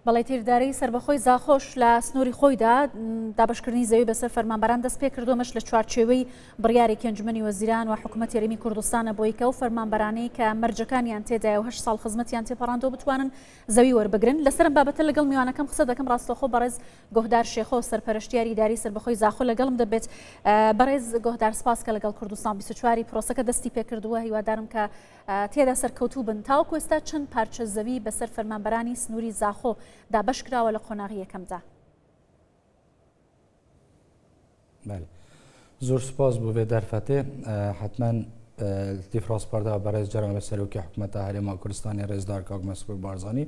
بەڵێ تێردارەی سربەخۆی زاخۆش لە سنووری خۆیدا دابشکردنی زەوی بەسەر فەرمانبەران دەست پێ کردومەش لە چوارچێوەی بڕیاری کەنجمەنی وەزیران و حکوومەت یاریمی کوردستانە بۆی کە و فەرمانبەرانەی کە مەرجەکانیان تێدایە و 8 ساڵ خزمەتیان تێپەڕاندەوە بتوانن زەوی وەربگرن. لەسەرم بابەتە لەگەڵ میوانەکەم قسە دەکەم. ڕاستەوخۆ بەڕێز گۆهدار شێخۆ سەرپەرشتیاری ئیداری سربەخۆی زاخۆ لەگەڵم دەبێت. بەڕێز گۆهدار سپاس کە لەگەڵ کوردستان 24 پرۆسەکە دەستی پێ کردووە. هیوادارم کە تێدا سەرکەوتوو بن. تاوەکو ئێستا چەند پارچە زەوی بەسەر فەرمانبەرانی سنووری زاخۆ دابش کراوە لە قۆناغی یەکەمدا؟ بله، زۆر سپاس بۆ بێ دەرفەتێ. حتما دیفرانسپاردا بەڕێز جەناب سەرۆکی حکوومەتە هەرێما کوردستانی ڕێزدار کاک مەسعود بارزانی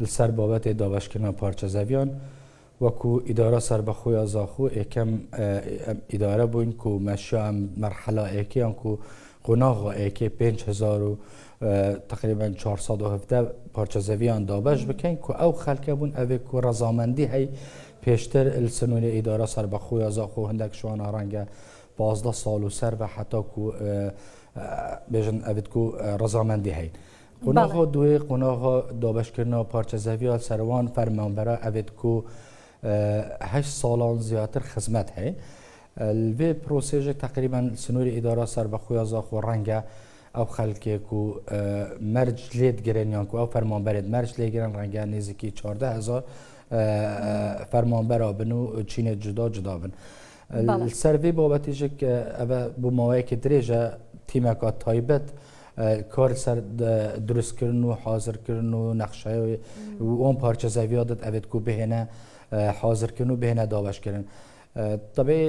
لەسەر بابەتێ دابشکردنا پارچە زەویان وەکو ئیدارە سربەخۆیە زاخۆ یەکەم ئیدارە بووین کو مەشا مەرحەلا ئێکیان کو قۆناغا ئێکێ 5000 و تقریبا 417 پارچە زەویان دابش بکەین کو ئەو خەلکە بوون ئەوێ کو ڕەزامەندی هەی پێشتر سنووری ئیدارە سربەخۆیە زاخۆ هەندێک شوانە ڕەنگە 12 ساڵ و سەر بە حتا کو بێژن ئەوێت کو ڕەزامەندی هەین. قۆناغا دوێ قۆناغا دابشکردنا پارچە زەویە سەروان فەرمانبەرە ئەوێت کو 8 ساڵان زیاتر خزمەت هەیە. الوی پروسیج تقریبا سنووری ئیدارە سربەخۆیە زاخۆ ڕەنگە ئەو خەلکێک و مەرج لێت گرێنیان کو ئەو فەرمانبەرێت مەرج لێگرن ڕەنگە نزیکی 14000 فەرمانبەرا بن و چینێت جدا جدا بن. سەروی بابەتیژێک ئەوە بۆ ماوەیەکی درێژە تیمەکە تایبەت کار سەر دروستکردن و حاضرکردن و نەخشەی و ئەم پارچە زەویە دەت ئەوێت کو بهێنە حاضرکردن و بهێنە دابشکردن. طبعا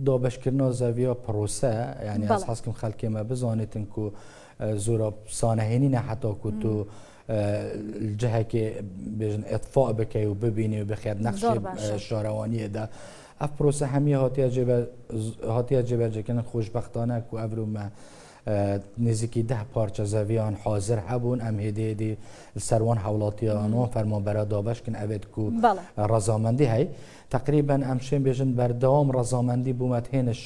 دابشکردنا زەویە پرۆسە یعنی ئەس حەزکم خەلکێمە بزانێتن کو زۆرە سانەهێنی نە حتا کو تو جهێکی بێژن ئەتفاع بکەی و ببینی و بخێت نەخشی شارەوانیەدا ئەف پرۆسە هەمیە هاتیە جێبەجێکردن خۆشبەختانە کو ئەڤرومە نزیکی 10 پارچە زەویان حاضر هەبوون ئەم هێدێدی سەروان هەوڵاتیانەوە فەرمانبەرە دابشکن ئەوێت کو ڕەزامەندی هەی تقریبا ئەم شێن بێژن بەردەوام ڕەزامەندی بوومەت هێنش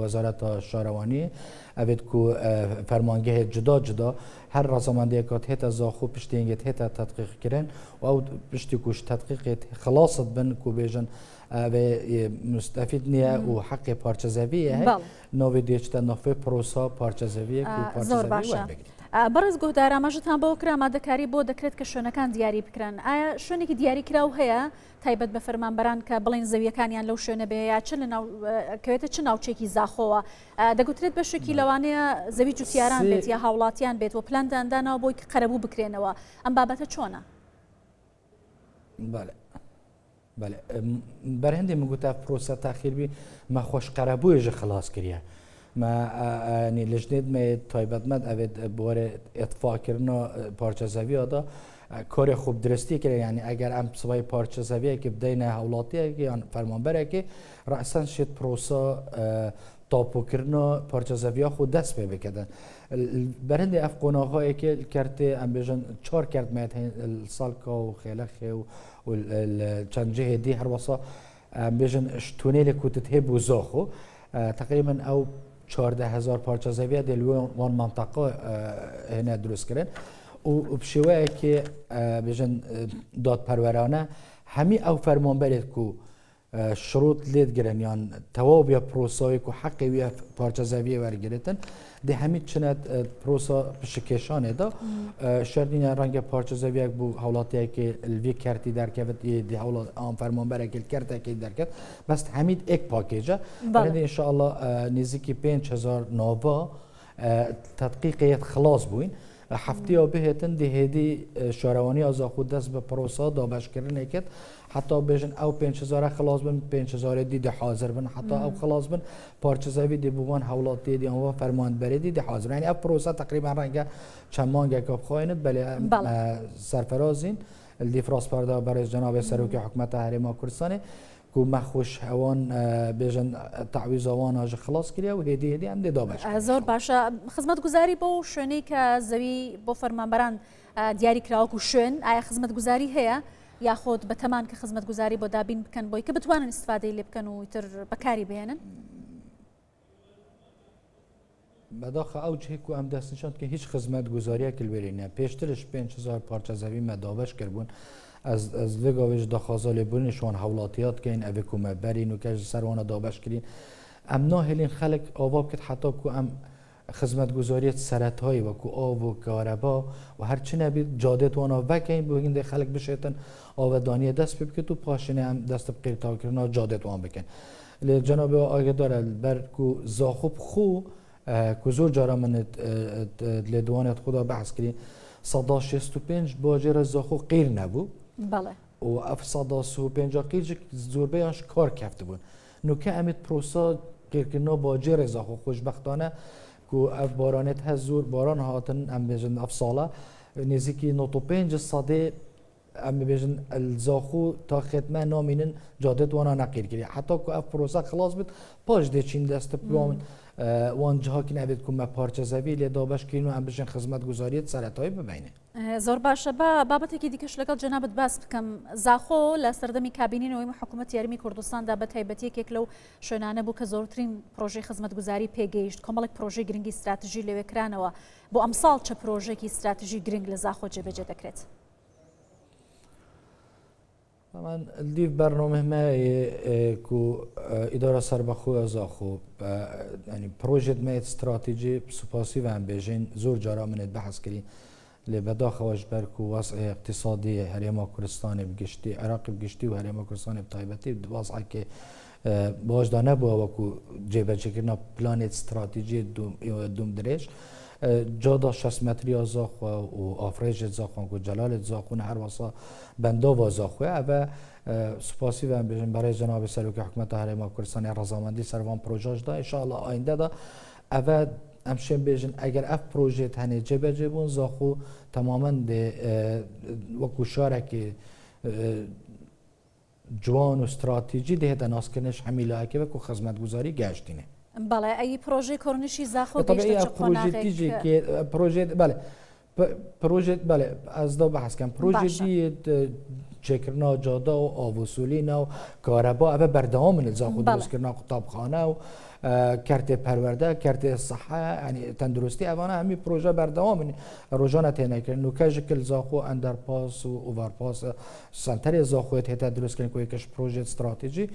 وەزارەتە شارەوانی ئەوێت کو فەرمانگەهێت جدا جدا هەر ڕەزامەندیەکات هێتە زاخۆ پشتێنگێت هێتە تەدقیقکردن و ئەو پشتی کوش تەدقیقێت خلاصت بن کو بێژن مستفید نییە و حەقی پارچە زەویە هەیە ناوێ دێچتە نافێ پرۆسا پارچە زەویەک و زۆر باشە. بەڕێز گۆهدار ئاماژەتان بۆ کرا ئامادەکاری بۆ دەکرێت کە شوێنەکان دیاری بکرێن. ئایا شوێنێکی دیاری کراو هەیە تایبەت بە فەرمانبەران کە بڵێن زەویەکانیان لەو شوێنە بێ یا چ کەوێتە چ ناوچێکی زاخۆوە دەگوترێت بەشێکی لەوانەیە زەوی جوتیاران بێت یا هاوڵاتیان بێت و پلانداندانەوە بۆی قەرەبوو بکرێنەوە ئەم بابەتە چۆنە؟ بله برهنده مگوته پروسه تأخیر بی ما خوش قربویش خلاص کریه ما یعنی لجنید می تایبت مد اوید باره اتفاق کردن پارچه زەویە دا کار خوب درستی کرد. یعنی اگر ام سوای پارچه زەویە که بدین هولاتیه که یا فرمانبره که رأسا شد پروسه تاپو کردن پارچه زەویە خود دست به بکردن. برهنده افغان‌هایی که کرده ام بیشتر 4 کرد میاد سالکا و خیلخه و چند جهدی هر واسه بیشتر شتونیل کوتت هب و زاخو تقریبا او 14000 پارچه زەویە دلوان وان منطقه هنا درست کردن و بشویه که بیشتر دادپرورانه همی او فرمانبرید کو شروط لید گرن یان تواب یا پروسایی که حقی ویا پارچه زەویە ورگرتن ده همین چند پروسا پشکشانه دا شردین رنگ پارچه زەویە بو حالاتی که الوی کرتی در کفت ده حالات آن فرمانبره که کرده که در کفت بس همین یک پاکیجه بعد ان شاء الله نزدیکی 5000 نوبا تدقیقیت خلاص بوین هفته بهتن دهیدی شارەوانی از خود دست به پروسا دابش کردن کرد حتی بیشتر او 5000 خلاص بن 5000 دیده حاضر بن حتی او خلاص بن پارچه زەوی دی بوان حولاتی دی آنها فرمانبری دی حاضر. یعنی اپ پروسا تقریبا رنگ چند مانگه کاب خواهند بله سرفرازین دیفراس پرده برای جناب سروکی حکومت هەرێما کوردستان کو مخوش اوان بیشتر تعویض اوان آج خلاص کردی و هدیه هم دابش. زۆر باشە. خزمەتگوزاری بۆ شوێنەی کە زەوی بۆ فەرمانبەران دیاری کراوەکو شوێن ئایا خزمەتگوزاری هەیە یاخۆت بە تەمان کە خزمەتگوزاری بۆ دابین بکەن بۆی کە بتوانن استفادەی لێ بکەن و ئیتر بەکاری بهێنن؟ بداخل او جهی کو ام دست نشاند که هیچ خدمت گزاریه کل برینه پیشترش 5000 پارچه زەوی مداوش کردن از لگاویش دخازال بولنشون حولاتیات کن اوی کومه برین و که سروان دابش کرین ام ناهلین خلق آواب کد حتی که ام خدمتگزاری سرطایی و کو آب و کاربا و هر چی نبید جاده توانا وکین بگین ده خلق بشیتن آودانی دست بکن تو پاشنه هم دست بقیر تا کرنا جاده توان بکن جناب آقای داره بر کو زاخوب خو کو زور جارا من لدوانت خدا بحث کردیم 165 باجر زاخو غیر نبود بله و اف 135 غیر زور بیانش کار کرده بود نوکه امید پروسا کردن باجر زاخو خوشبختانه کو اف بارانت هزور باران هاتن ام بیشن اف ساله نزدیکی 95 صده ام بیشن الزاخو تا خدمه نامینن جاده وانا نقیر کردی حتی که اف پروسا خلاص بود پاش دچین دست بیامن وان جاها که نبید که ما پارچه زوی لیدابش کنیم و هم بشن خدمت گذاریت سرطایی ببینه زۆر باشە بە بابەتێکی دیکەش لەگەڵ جەنابەت باس بکەم زاخۆ لە سەردەمی کابینینەوەی حکوومەت یاریمی کوردستاندا بە تایبەتیەکێک لەو شوێنانە بوو کە زۆرترین پرۆژەی خزمەتگوزاری پێگەیشت کۆمەڵێک پرۆژەی گرنگی استراتژی لەوێکرانەوە بۆ ئەمساڵ چه پرۆژێکی استراتژی گرنگ لە زاخۆ جێبەجێ دەکرێت طبعا الديف برنامج ما كو إدارة سربخو زاخو يعني بروجيت ما استراتيجي سوباسي وان بيجين زور جارا من البحث كري لبداخل واجبر كو وضع اقتصادي هريما كردستان بقشتي عراق بقشتي وهريما كردستان بطيبتي وضع كي باش دا نبوه وكو جيبه چكرنا بلان استراتيجي دوم دريش جادا 60 متری زاخو و آفریج زاخو و جلال زاخو هر واسه بندا و زاخو و سپاسی و بجن برای جناب سروک حکومت هرما کردستان رضامندی سروان پروژه دا ان شاء الله آینده دا و امشن بجن اگر اف پروژه تنه جبه جبون زاخو تماما ده وکو شارک جوان و استراتژی ده تناس کنش حمیله که وکو خدمت گذاری گشتینه بله ای پروژه کرنشی زاخو طبعا پروژه دیجی که پروژه بله پروژه بله از دو بحث کن پروژه دی چکرنا جاده و آوسولی و کاربا اوه بردام من زاخو درست کرنا کتابخانه و کرت پرورده کرت صحه یعنی تندرستی اوانه همی پروژه بردام من روزانه تینه کرن نوکه شکل زاخو اندرپاس و اوورپاس سنتر زاخو تیتا درست کرن که یکش پروژه استراتژی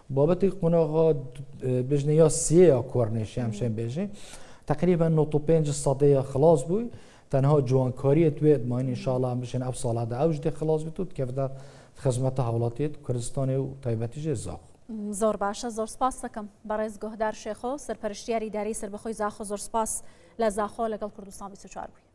بابت قناها بجنه یا سیه کورنشی همشن بجنه تقریبا 95 صده خلاص بوی تنها جوانکاری توید ما ان شاء الله هم بشن اف ساله ده اوج خلاص بتود که در خدمت حولاتیت کردستان و تایبەتی زاخو زۆر باشە زۆر سپاس دەکەم بەڕێز گۆهدار شێخۆ سەرپەرشتیاری ئیدارەی سربەخۆی زاخۆ زۆر سپاس لە زاخۆ لەگەڵ کوردستان 24 بووی